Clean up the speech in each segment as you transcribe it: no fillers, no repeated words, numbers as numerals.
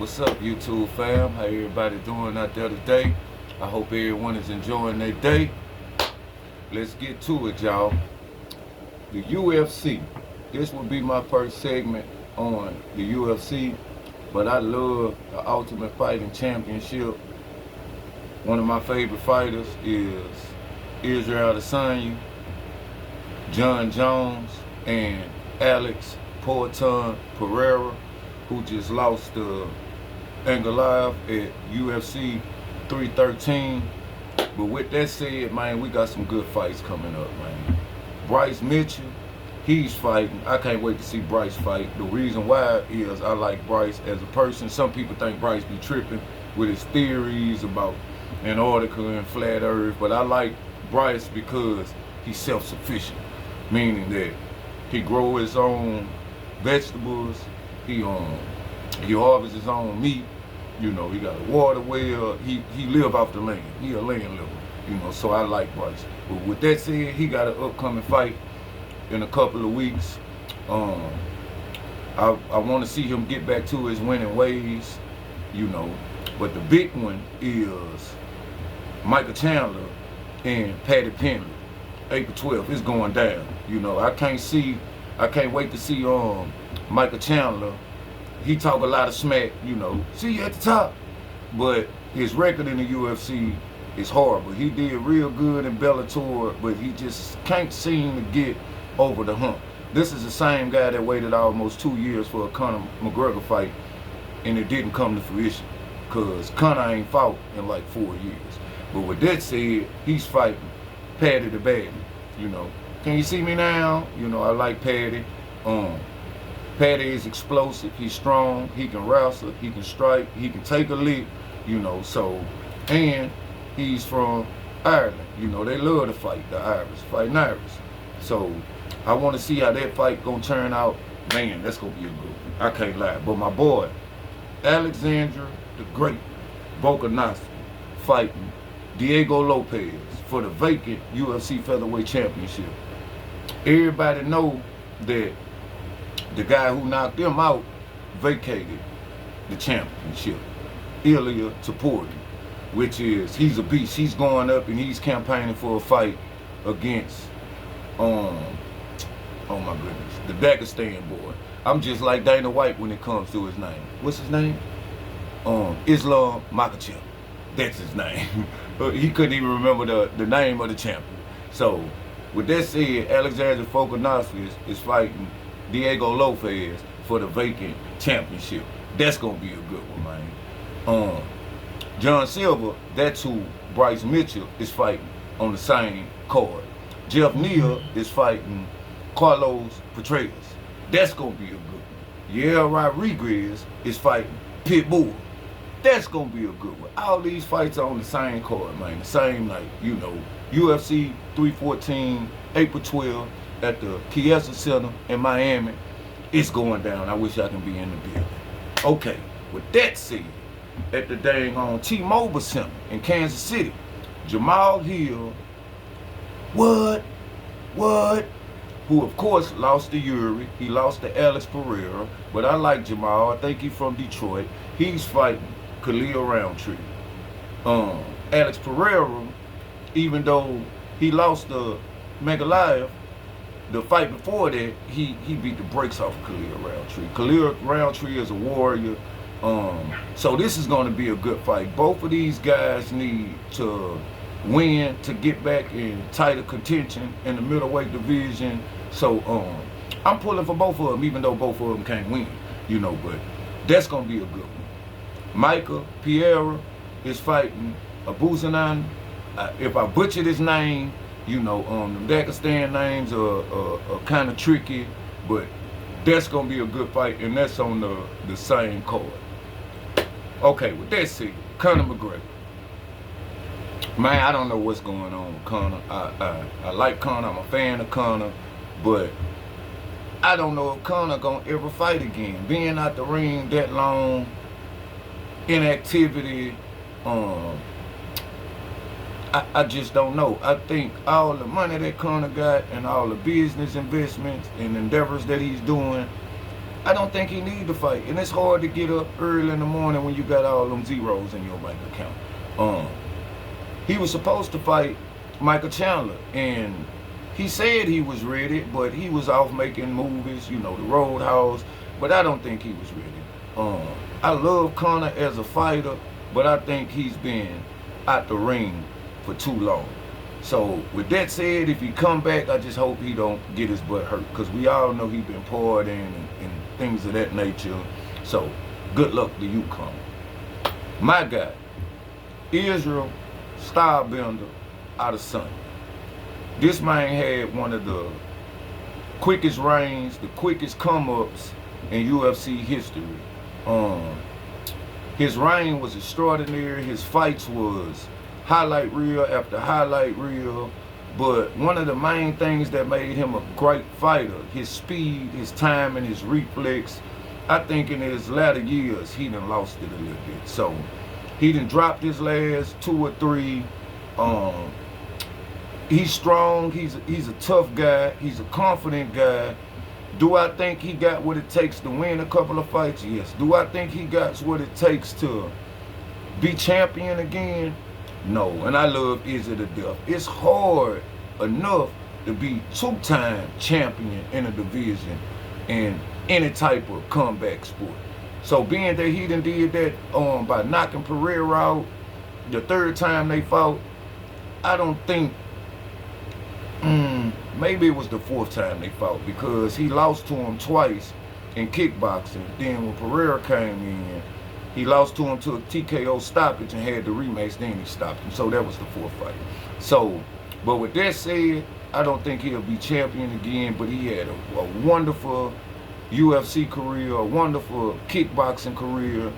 What's up, YouTube fam? How everybody doing out there today? I hope everyone is enjoying their day. Let's get to it, y'all. The UFC. This will be my first segment on the UFC, but I love the Ultimate Fighting Championship. One of my favorite fighters is Israel Adesanya, John Jones, and Alex Poatan Pereira, who just lost to Goliath at UFC 313. But with that said, man, we got some good fights coming up, man. Bryce Mitchell, he's fighting. I can't wait to see Bryce fight. The reason why is I like Bryce as a person. Some people think Bryce be tripping with his theories about Antarctica and flat earth, but I like Bryce because he's self-sufficient, meaning that he grow his own vegetables, he harvests his own meat, you know, he got a water well, he live off the land, he a land liver, you know, so I like Bryce. But with that said, he got an upcoming fight in a couple of weeks. I want to see him get back to his winning ways, you know, but the big one is Michael Chandler and Patty Penley. April 12th, it's going down. You know, I can't wait to see Michael Chandler. He talk a lot of smack, you know, see you at the top. But his record in the UFC is horrible. He did real good in Bellator, but he just can't seem to get over the hump. This is the same guy that waited almost 2 years for a Conor McGregor fight, and it didn't come to fruition, because Conor ain't fought in like 4 years. But with that said, he's fighting Patty the Baddie, you know. Can you see me now? You know, I like Patty. Patty is explosive, he's strong, he can wrestle, he can strike, he can take a lick, you know, so, and he's from Ireland, you know, they love to fight, the Irish, fighting Irish. So, I want to see how that fight gonna turn out. Man, that's gonna be a good one, I can't lie. But my boy, Alexander the Great, Volkanovski, fighting Diego Lopez for the vacant UFC Featherweight Championship. Everybody know that the guy who knocked him out vacated the championship, Ilya Topuria, which is, he's a beast. He's going up and he's campaigning for a fight against, oh my goodness, the Dagestan boy. I'm just like Dana White when it comes to his name. What's his name? Islam Makhachev. That's his name. He couldn't even remember the name of the champion. So, with that said, Alexander Volkanovski is fighting Diego Lopez for the vacant championship. That's gonna be a good one, man. John Silver, that's who Bryce Mitchell is fighting on the same card. Jeff Neal is fighting Carlos Petraeus. That's gonna be a good one. Yair Rodriguez is fighting Pitbull. That's gonna be a good one. All these fights are on the same card, man. The same night, you know. UFC 314, April 12th at the Chiesa Center in Miami. It's going down. I wish I can be in the building. Okay, with that said, at the dang on T-Mobile Center in Kansas City, Jamal Hill, who of course lost to Yuri, he lost to Alex Pereira, but I like Jamal. I think he's from Detroit. He's fighting Khalil Roundtree. Alex Pereira, even though he lost to Goliath, the fight before that, he beat the brakes off of Khalil Roundtree. Khalil Roundtree is a warrior. So this is going to be a good fight. Both of these guys need to win to get back in tighter contention in the middleweight division. So I'm pulling for both of them, even though both of them can't win, you know, but that's going to be a good one. Michael Pereira is fighting Abuzanan. If I butchered his name, you know, the Dagestan names are kind of tricky, but that's going to be a good fight, and that's on the same card. Okay, with that said, Conor McGregor. Man, I don't know what's going on with Conor. I like Conor, I'm a fan of Conor, but I don't know if Conor going to ever fight again. Being out the ring that long, inactivity, I just don't know. I think all the money that Conor got and all the business investments and endeavors that he's doing, I don't think he need to fight. And it's hard to get up early in the morning when you got all them zeros in your bank account. He was supposed to fight Michael Chandler, and he said he was ready, but he was off making movies, you know, the Roadhouse. But I don't think he was ready. I love Conor as a fighter, but I think he's been out the ring for too long. So with that said, if he come back, I just hope he don't get his butt hurt, because we all know he been poured in and things of that nature. So good luck to you, Conor. My guy, Israel Stylebender out of Sun. This man had one of the quickest reigns, the quickest come-ups in UFC history. His reign was extraordinary. His fights was highlight reel after highlight reel. But one of the main things that made him a great fighter, his speed, his time, and his reflex. I think in his latter years, he done lost it a little bit. So he done dropped his last 2 or 3. He's strong. He's a tough guy. He's a confident guy. Do I think he got what it takes to win a couple of fights? Yes. Do I think he got what it takes to be champion again? No. And I love Izzy to death. It's hard enough to be 2-time champion in a division in any type of comeback sport. So being that he done did that by knocking Pereira out the 3rd time they fought, I don't think, maybe it was the 4th time they fought, because he lost to him twice in kickboxing. Then when Pereira came in, he lost to him to a TKO stoppage and had the rematch, then he stopped him. So that was the 4th fight. So, but with that said, I don't think he'll be champion again, but he had a wonderful UFC career, a wonderful kickboxing career.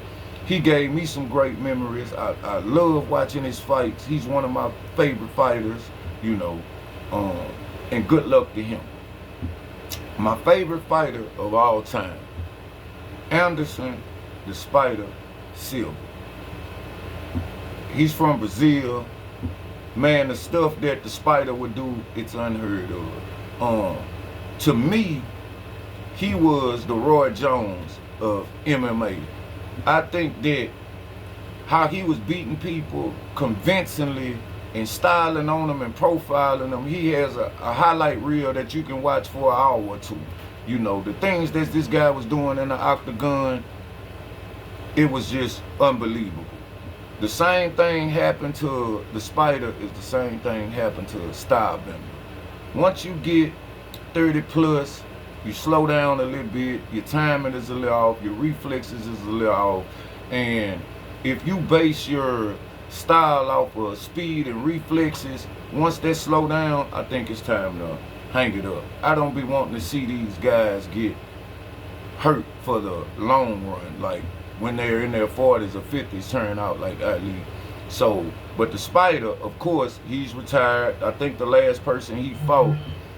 He gave me some great memories. I love watching his fights. He's one of my favorite fighters, you know, and good luck to him. My favorite fighter of all time, Anderson the Spider Silva. He's from Brazil. Man, the stuff that the Spider would do, it's unheard of. To me, he was the Roy Jones of MMA. I think that how he was beating people convincingly and styling on them and profiling them, he has a highlight reel that you can watch for an hour or 2. You know, the things that this guy was doing in the octagon, it was just unbelievable. The same thing happened to the Spider is the same thing happened to Stylebender. Once you get 30 plus, you slow down a little bit, your timing is a little off, your reflexes is a little off, and if you base your style off of speed and reflexes, once that slow down, I think it's time to hang it up. I don't be wanting to see these guys get hurt for the long run, like when they're in their 40s or 50s, turn out like Ali. So, but the Spider, of course, he's retired. I think the last person he fought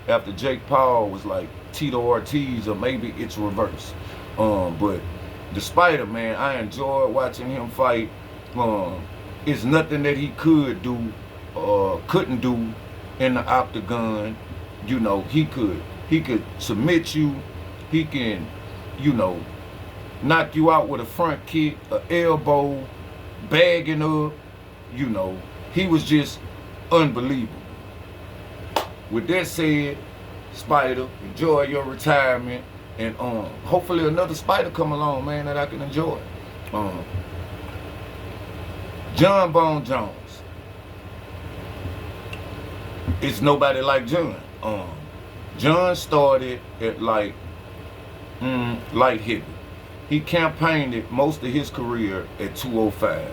after Jake Paul was like Tito Ortiz, or maybe it's reverse. But the Spider, man, I enjoy watching him fight. It's nothing that he could do or couldn't do in the octagon. You know, he could submit you. He can, you know, knock you out with a front kick, an elbow, bagging up. You know, he was just unbelievable. With that said, Spider, enjoy your retirement, and hopefully another Spider come along, man, that I can enjoy. John Bone Jones. It's nobody like John. John started at light heavy. He campaigned it most of his career at 205.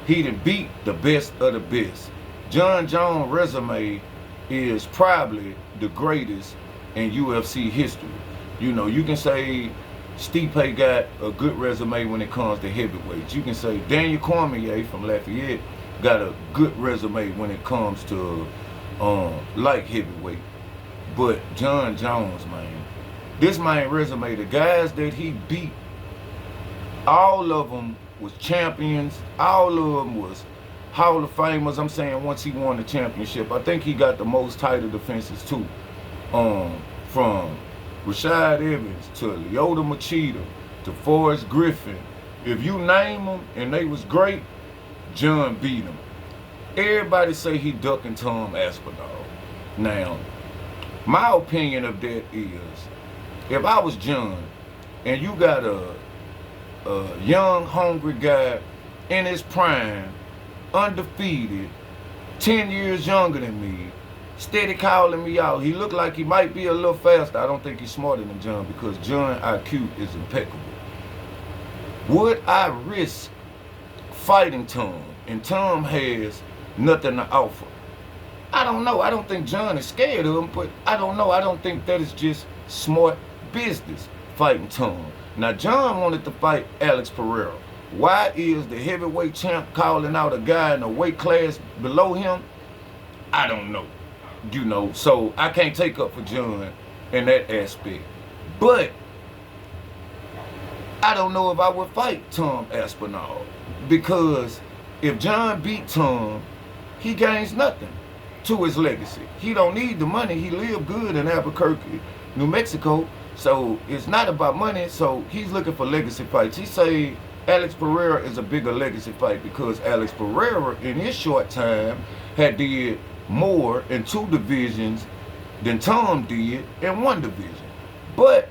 He done beat the best of the best. John Jones' resume is probably the greatest in UFC history. You know, you can say Stipe got a good resume when it comes to heavyweights. You can say Daniel Cormier from Lafayette got a good resume when it comes to light heavyweight. But John Jones, man, this man resume, the guys that he beat, all of them was champions. All of them was Hall of Famers. I'm saying once he won the championship, I think he got the most title defenses too, from Rashad Evans to Lyoto Machida to Forrest Griffin. If you name them and they was great, John beat them. Everybody say he ducking Tom Aspinall. Now, my opinion of that is, if I was John and you got a young, hungry guy in his prime, undefeated, 10 years younger than me, steady calling me out. He looked like he might be a little faster. I don't think he's smarter than John because John IQ is impeccable. Would I risk fighting Tom? And Tom has nothing to offer. I don't know. I don't think John is scared of him, but I don't know. I don't think that is just smart business, fighting Tom. Now, John wanted to fight Alex Pereira. Why is the heavyweight champ calling out a guy in a weight class below him? I don't know. You know, so I can't take up for John in that aspect. But I don't know if I would fight Tom Aspinall, because if John beat Tom, he gains nothing to his legacy. He don't need the money. He lived good in Albuquerque, New Mexico, so it's not about money. So he's looking for legacy fights. He say Alex Pereira is a bigger legacy fight because Alex Pereira in his short time had did more in 2 divisions than Tom did in 1 division. But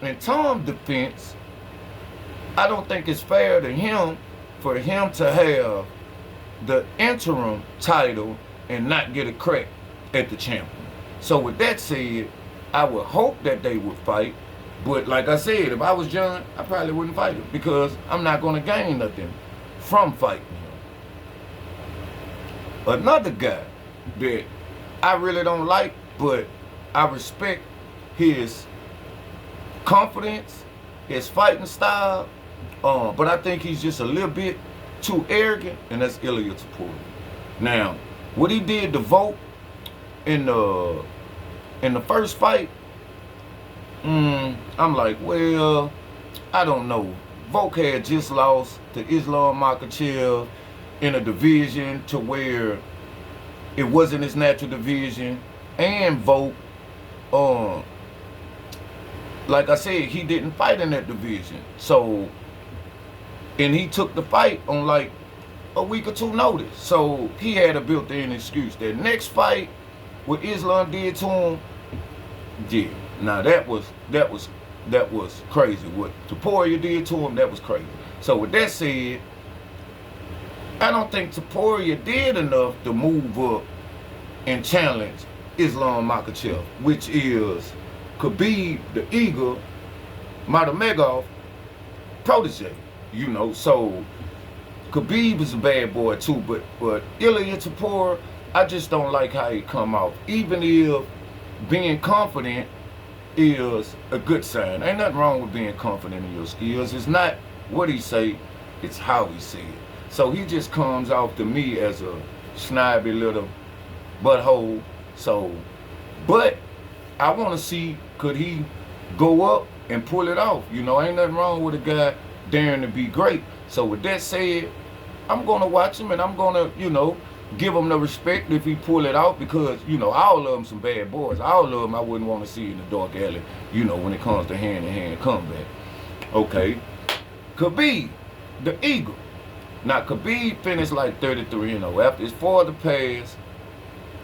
in Tom's defense, I don't think it's fair to him for him to have the interim title and not get a crack at the champion. So with that said, I would hope that they would fight. But like I said, if I was John, I probably wouldn't fight him because I'm not going to gain nothing from fighting him. Another guy that I really don't like, but I respect his confidence, his fighting style, but I think he's just a little bit too arrogant, and that's Ilia Topuria. Now, what he did to Volk in the first fight, I'm like, well, I don't know. Volk had just lost to Islam Makhachev in a division to where it wasn't his natural division, and Volk, like I said, he didn't fight in that division. So, and he took the fight on like a week or 2 notice. So he had a built-in excuse. That next fight, what Islam did to him, yeah, now that was crazy. What Topuria did to him, that was crazy. So with that said, I don't think Topuria did enough to move up and challenge Islam Makhachev, which is Khabib the Eagle Nurmagomedov protege. You know, so Khabib is a bad boy too, but Ilia Topuria, I just don't like how he come out. Even if being confident is a good sign. Ain't nothing wrong with being confident in your skills. It's not what he say, it's how he say it. So he just comes off to me as a snobby little butthole. So, but I want to see, could he go up and pull it off? You know, ain't nothing wrong with a guy daring to be great. So with that said, I'm going to watch him and I'm going to, you know, give him the respect if he pull it out, because, you know, all of them some bad boys. All of them I wouldn't want to see in the dark alley, you know, when it comes to hand-to-hand combat. Okay. Khabib, the Eagle. Now, Khabib finished like 33-0. After his father passed,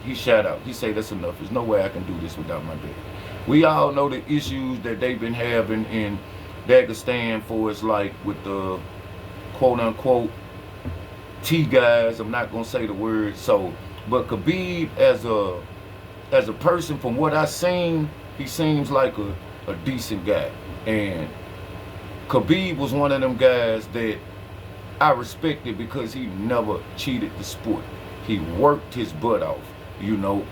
he shot out. He said, that's enough. There's no way I can do this without my dad. We all know the issues that they've been having in Dagestan for us, like with the quote-unquote T guys. I'm not gonna say the word. So, but Khabib as a person, from what I seen, he seems like a decent guy. And Khabib was one of them guys that I respected because he never cheated the sport. He worked his butt off. You know,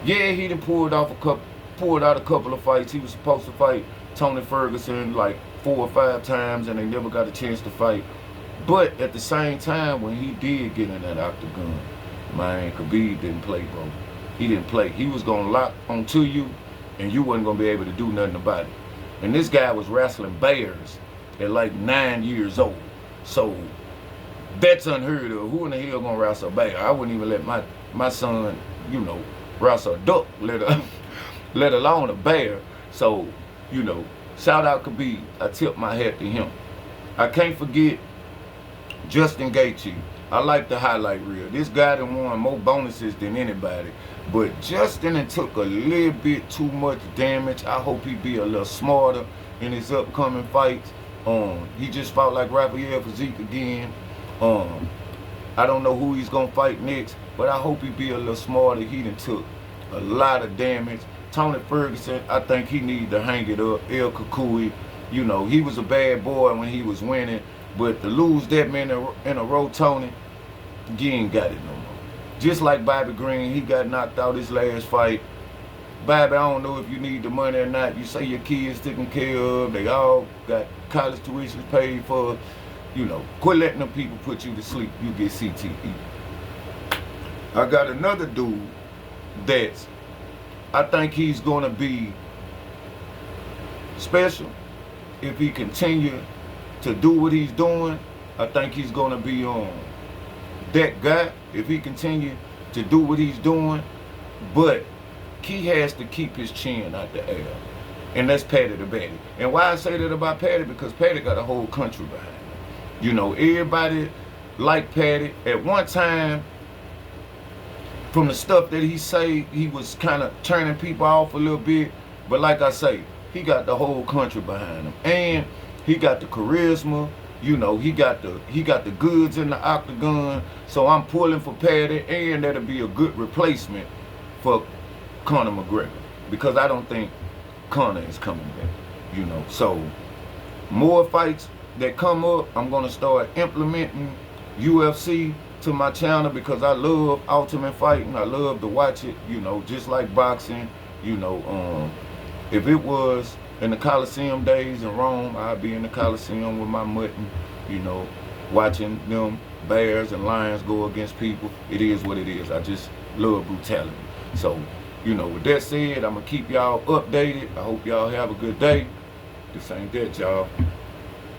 yeah, he done pulled out a couple of fights. He was supposed to fight Tony Ferguson like 4 or 5 times, and they never got a chance to fight. But at the same time, when he did get in that octagon, man, Khabib didn't play, bro. He didn't play. He was gonna lock onto you, and you wasn't gonna be able to do nothing about it. And this guy was wrestling bears at like 9 years old. So that's unheard of. Who in the hell gonna wrestle a bear? I wouldn't even let my son, you know, wrestle a duck, let alone a bear. So, you know, shout out Khabib. I tip my hat to him. I can't forget Justin Gaethje. I like the highlight reel. This guy done won more bonuses than anybody. But Justin done took a little bit too much damage. I hope he be a little smarter in his upcoming fights. He just fought like Rafael Physique again. I don't know who he's gonna fight next, but I hope he be a little smarter. He done took a lot of damage. Tony Ferguson, I think he need to hang it up. El Kukui, you know, he was a bad boy when he was winning, but to lose that many in a row, Tony, you ain't got it no more. Just like Bobby Green, he got knocked out his last fight. Bobby, I don't know if you need the money or not. You say your kids taken care of. They all got college tuitions paid for. You know, quit letting them people put you to sleep. You get CTE. I got another dude that's, I think he's going to be special if he continue to do what he's doing. I think he's going to be that guy if he continue to do what he's doing. But he has to keep his chin out the air. And that's Patty the Batty. And why I say that about Patty? Because Patty got a whole country behind him. You know, everybody liked Patty. At one time, from the stuff that he say, he was kind of turning people off a little bit. But like I say, he got the whole country behind him. And he got the charisma. You know, he got the goods in the octagon. So I'm pulling for Patty, and that'll be a good replacement for Conor McGregor. Because I don't think Conor is coming back. You know, so more fights that come up, I'm gonna start implementing UFC to my channel because I love ultimate fighting. I love to watch it, you know, just like boxing. You know, if it was in the Coliseum days in Rome, I'd be in the Coliseum with my mutton, you know, watching them bears and lions go against people. It is what it is. I just love brutality. So, you know, with that said, I'm gonna keep y'all updated. I hope y'all have a good day. This ain't that, y'all.